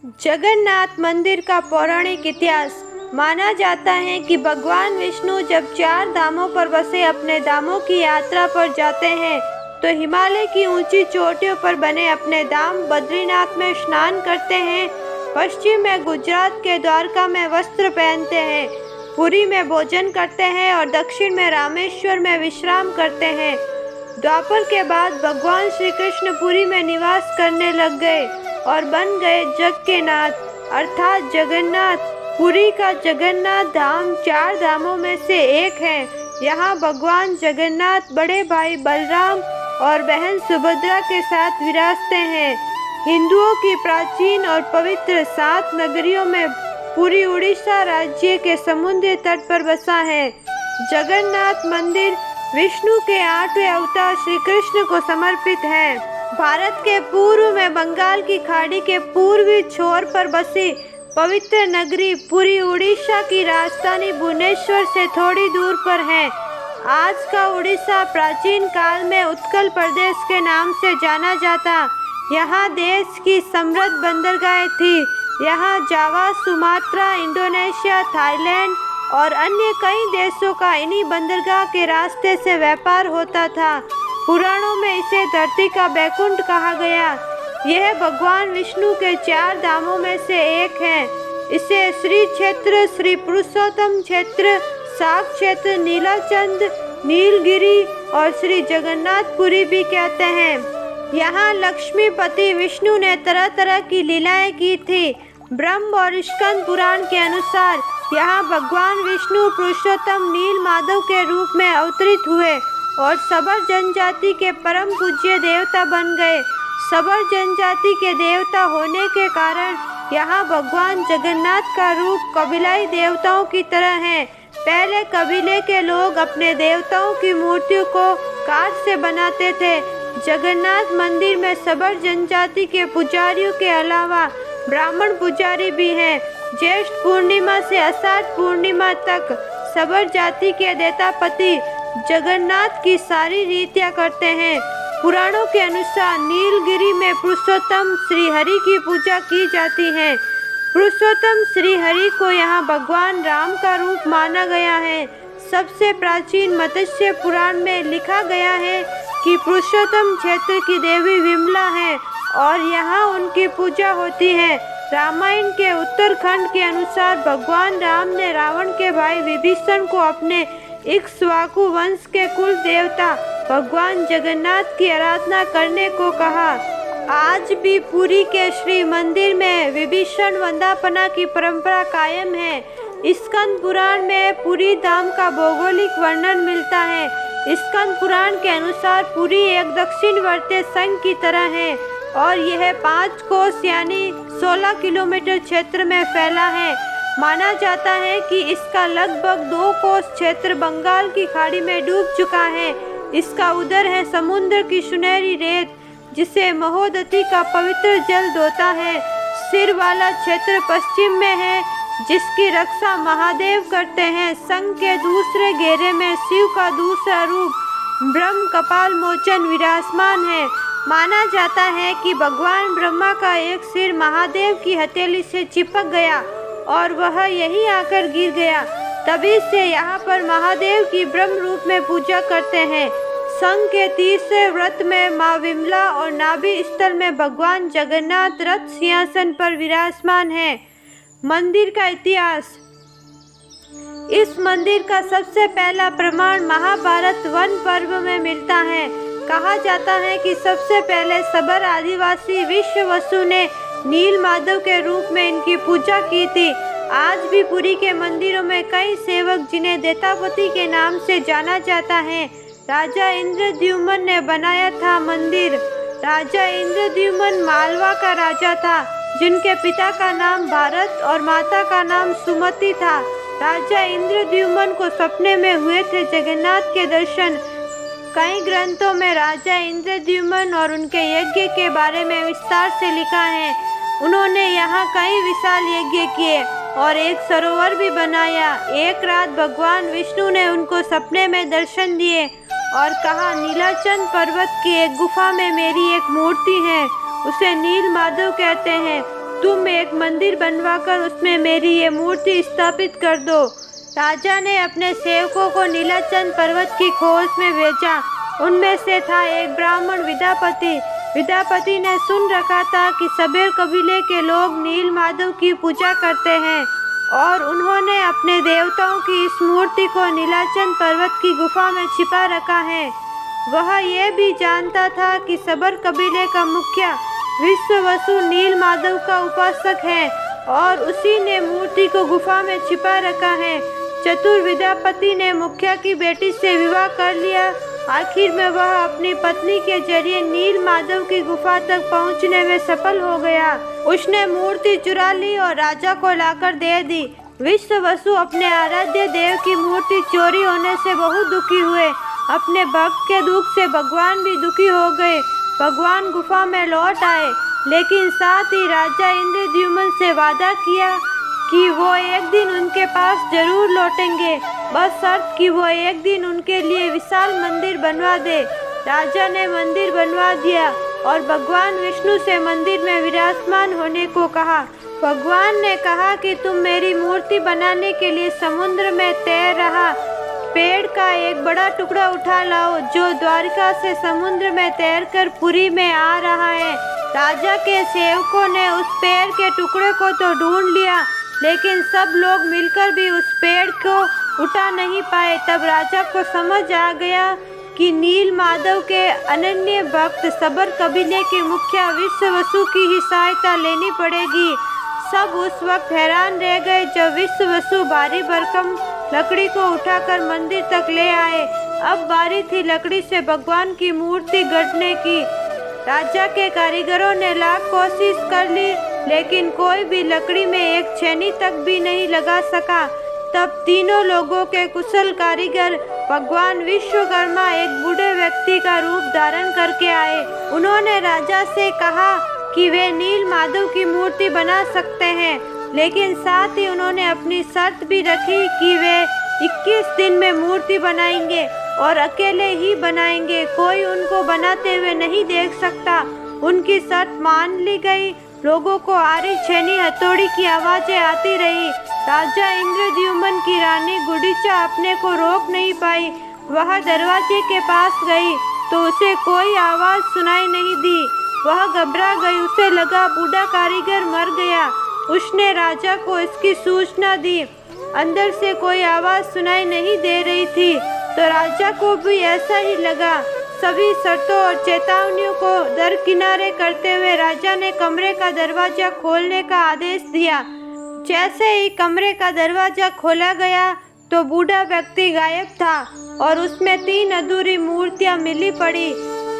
जगन्नाथ मंदिर का पौराणिक इतिहास। माना जाता है कि भगवान विष्णु जब 4 धामों पर बसे अपने धामों की यात्रा पर जाते हैं तो हिमालय की ऊंची चोटियों पर बने अपने धाम बद्रीनाथ में स्नान करते हैं, पश्चिम में गुजरात के द्वारका में वस्त्र पहनते हैं, पुरी में भोजन करते हैं और दक्षिण में रामेश्वर में विश्राम करते हैं। द्वापर के बाद भगवान श्री कृष्ण पुरी में निवास करने लग गए और बन गए जग के नाथ अर्थात जगन्नाथ। पुरी का जगन्नाथ धाम 4 धामों में से एक है। यहाँ भगवान जगन्नाथ बड़े भाई बलराम और बहन सुभद्रा के साथ विराजते हैं। हिंदुओं की प्राचीन और पवित्र 7 नगरियों में पुरी उड़ीसा राज्य के समुद्री तट पर बसा है। जगन्नाथ मंदिर विष्णु के 8वें अवतार श्री कृष्ण को समर्पित है। भारत के पूर्व में बंगाल की खाड़ी के पूर्वी छोर पर बसी पवित्र नगरी पुरी उड़ीसा की राजधानी भुवनेश्वर से थोड़ी दूर पर है। आज का उड़ीसा प्राचीन काल में उत्कल प्रदेश के नाम से जाना जाता। यहाँ देश की समृद्ध बंदरगाहें थी। यहाँ जावा, सुमात्रा, इंडोनेशिया, थाईलैंड और अन्य कई देशों का इन्हीं बंदरगाह के रास्ते से व्यापार होता था। पुराणों में इसे धरती का बैकुंठ कहा गया। यह भगवान विष्णु के 4 धामों में से एक है। इसे श्री क्षेत्र, श्री पुरुषोत्तम क्षेत्र, शाक क्षेत्र, नीलाचंद, नीलगिरी और श्री जगन्नाथपुरी भी कहते हैं। यहाँ लक्ष्मीपति विष्णु ने तरह तरह की लीलाएं की थी। ब्रह्म और स्कंद पुराण के अनुसार यहाँ भगवान विष्णु पुरुषोत्तम नील माधव के रूप में अवतरित हुए और सबर जनजाति के परम पूज्य देवता बन गए। सबर जनजाति के देवता होने के कारण यहाँ भगवान जगन्नाथ का रूप कबीलाई देवताओं की तरह है। पहले कबीले के लोग अपने देवताओं की मूर्तियों को काठ से बनाते थे। जगन्नाथ मंदिर में सबर जनजाति के पुजारियों के अलावा ब्राह्मण पुजारी भी हैं। ज्येष्ठ पूर्णिमा से आषाढ़ पूर्णिमा तक सबर जाति के देवतापति जगन्नाथ की सारी रीतियां करते हैं। पुराणों के अनुसार नीलगिरी में पुरुषोत्तम श्री हरि की पूजा की जाती है। पुरुषोत्तम श्री हरि को यहाँ भगवान राम का रूप माना गया है। सबसे प्राचीन मत्स्य पुराण में लिखा गया है कि पुरुषोत्तम क्षेत्र की देवी विमला है और यहाँ उनकी पूजा होती है। रामायण के उत्तरखंड के अनुसार भगवान राम ने रावण के भाई विभीषण को अपने इक्ष्वाकु वंश के कुल देवता भगवान जगन्नाथ की आराधना करने को कहा। आज भी पुरी के श्री मंदिर में विभीषण वंदापना की परंपरा कायम है। स्कंद पुराण में पुरी धाम का भौगोलिक वर्णन मिलता है। स्कंद पुराण के अनुसार पुरी एक दक्षिणवर्ती संघ की तरह है और यह 5 कोस यानी 16 किलोमीटर क्षेत्र में फैला है। माना जाता है कि इसका लगभग 2 कोस क्षेत्र बंगाल की खाड़ी में डूब चुका है। इसका उदर है समुद्र की सुनहरी रेत जिसे महोदधि का पवित्र जल धोता है। सिर वाला क्षेत्र पश्चिम में है जिसकी रक्षा महादेव करते हैं। संघ के दूसरे घेरे में शिव का दूसरा रूप ब्रह्म कपाल मोचन विराजमान है। माना जाता है कि भगवान ब्रह्मा का एक सिर महादेव की हथेली से चिपक गया और वह यहीं आकर गिर गया। तभी से यहाँ पर महादेव की ब्रह्म रूप में पूजा करते हैं। संघ के तीसरे व्रत में माँ विमला और नाभि स्थल में भगवान जगन्नाथ रथ सिंहासन पर विराजमान है। मंदिर का इतिहास। इस मंदिर का सबसे पहला प्रमाण महाभारत वन पर्व में मिलता है। कहा जाता है कि सबसे पहले सबर आदिवासी विश्ववसु ने नील माधव के रूप में इनकी पूजा की थी। आज भी पुरी के मंदिरों में कई सेवक जिन्हें देवतापति के नाम से जाना जाता है। राजा इंद्रद्युम्न ने बनाया था मंदिर। राजा इंद्रद्युम्न मालवा का राजा था जिनके पिता का नाम भारत और माता का नाम सुमति था। राजा इंद्रद्युम्न को सपने में हुए थे जगन्नाथ के दर्शन। कई ग्रंथों में राजा इंद्रद्युम्न और उनके यज्ञ के बारे में विस्तार से लिखा है। उन्होंने यहाँ कई विशाल यज्ञ किए और एक सरोवर भी बनाया। एक रात भगवान विष्णु ने उनको सपने में दर्शन दिए और कहा, नीलाचंद पर्वत की एक गुफा में मेरी एक मूर्ति है, उसे नील माधव कहते हैं। तुम एक मंदिर बनवाकर उसमें मेरी ये मूर्ति स्थापित कर दो। राजा ने अपने सेवकों को नीलाचल पर्वत की खोज में भेजा। उनमें से था एक ब्राह्मण विद्यापति। विद्यापति ने सुन रखा था कि सबेर कबीले के लोग नील माधव की पूजा करते हैं और उन्होंने अपने देवताओं की इस मूर्ति को नीलाचल पर्वत की गुफा में छिपा रखा है। वह यह भी जानता था कि सबेर कबीले का मुखिया विश्ववसु नील माधव का उपासक है और उसी ने मूर्ति को गुफा में छिपा रखा है। चतुर विद्यापति ने मुखिया की बेटी से विवाह कर लिया। आखिर में वह अपनी पत्नी के जरिए नील माधव की गुफा तक पहुंचने में सफल हो गया। उसने मूर्ति चुरा ली और राजा को लाकर दे दी। विश्ववसु अपने आराध्य देव की मूर्ति चोरी होने से बहुत दुखी हुए। अपने भक्त के दुख से भगवान भी दुखी हो गए। भगवान गुफा में लौट आए, लेकिन साथ ही राजा इंद्रद्युम्न से वादा किया कि वो एक दिन उनके पास जरूर लौटेंगे, बस शर्त कि वो एक दिन उनके लिए विशाल मंदिर बनवा दे। राजा ने मंदिर बनवा दिया और भगवान विष्णु से मंदिर में विराजमान होने को कहा। भगवान ने कहा कि तुम मेरी मूर्ति बनाने के लिए समुद्र में तैर रहा पेड़ का एक बड़ा टुकड़ा उठा लाओ, जो द्वारिका से समुद्र में तैरकर पुरी में आ रहा है। राजा के सेवकों ने उस पेड़ के टुकड़े को तो ढूंढ लिया, लेकिन सब लोग मिलकर भी उस पेड़ को उठा नहीं पाए। तब राजा को समझ आ गया कि नील माधव के अनन्य भक्त सबेर कबीले के मुखिया विश्ववसु की ही सहायता लेनी पड़ेगी। सब उस वक्त हैरान रह गए जब विश्ववसु भारी भरकम लकड़ी को उठाकर मंदिर तक ले आए। अब बारी थी लकड़ी से भगवान की मूर्ति गढ़ने की। राजा के कारीगरों ने लाख कोशिश कर ली, लेकिन कोई भी लकड़ी में एक छेनी तक भी नहीं लगा सका। तब तीनों लोगों के कुशल कारीगर भगवान विश्वकर्मा एक बूढ़े व्यक्ति का रूप धारण करके आए। उन्होंने राजा से कहा कि वे नील माधव की मूर्ति बना सकते हैं, लेकिन साथ ही उन्होंने अपनी शर्त भी रखी कि वे 21 दिन में मूर्ति बनाएंगे और अकेले ही बनाएंगे, कोई उनको बनाते हुए नहीं देख सकता। उनकी शर्त मान ली गई। लोगों को आरी छेनी हथौड़ी की आवाजें आती रही। राजा इंद्रद्युम्न की रानी गुंडीचा अपने को रोक नहीं पाई। वह दरवाजे के पास गई तो उसे कोई आवाज सुनाई नहीं दी। वह घबरा गई। उसे लगा बूढ़ा कारीगर मर गया। उसने राजा को इसकी सूचना दी। अंदर से कोई आवाज सुनाई नहीं दे रही थी, तो राजा को भी ऐसा ही लगा। सभी शर्तों और चेतावनियों को दरकिनारे करते हुए राजा ने कमरे का दरवाजा खोलने का आदेश दिया। जैसे ही कमरे का दरवाजा खोला गया तो बूढ़ा व्यक्ति गायब था और उसमें 3 अधूरी मूर्तियां मिली पड़ी।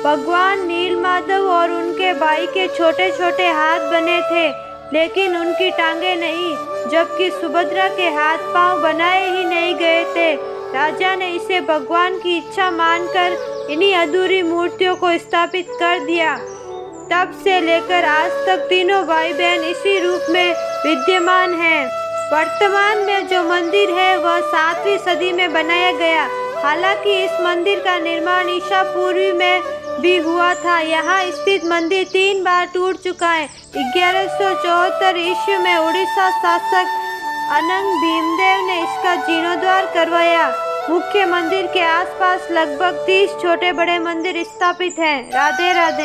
भगवान नीलमाधव और उनके भाई के छोटे छोटे हाथ बने थे, लेकिन उनकी टांगे नहीं, जबकि सुभद्रा के हाथ पांव बनाए ही नहीं गए थे। राजा ने इसे भगवान की इच्छा मानकर इन्हीं अधूरी मूर्तियों को स्थापित कर दिया। तब से लेकर आज तक तीनों भाई बहन इसी रूप में विद्यमान हैं। वर्तमान में जो मंदिर है वह 7वीं सदी में बनाया गया। हालांकि इस मंदिर का निर्माण ईसा पूर्व में भी हुआ था। यहाँ स्थित मंदिर 3 बार टूट चुका है। 1174 ईस्वी में उड़ीसा शासक अनंग भीमदेव ने इसका जीर्णोद्धार करवाया। मुख्य मंदिर के आसपास लगभग 30 छोटे बड़े मंदिर स्थापित हैं। राधे राधे।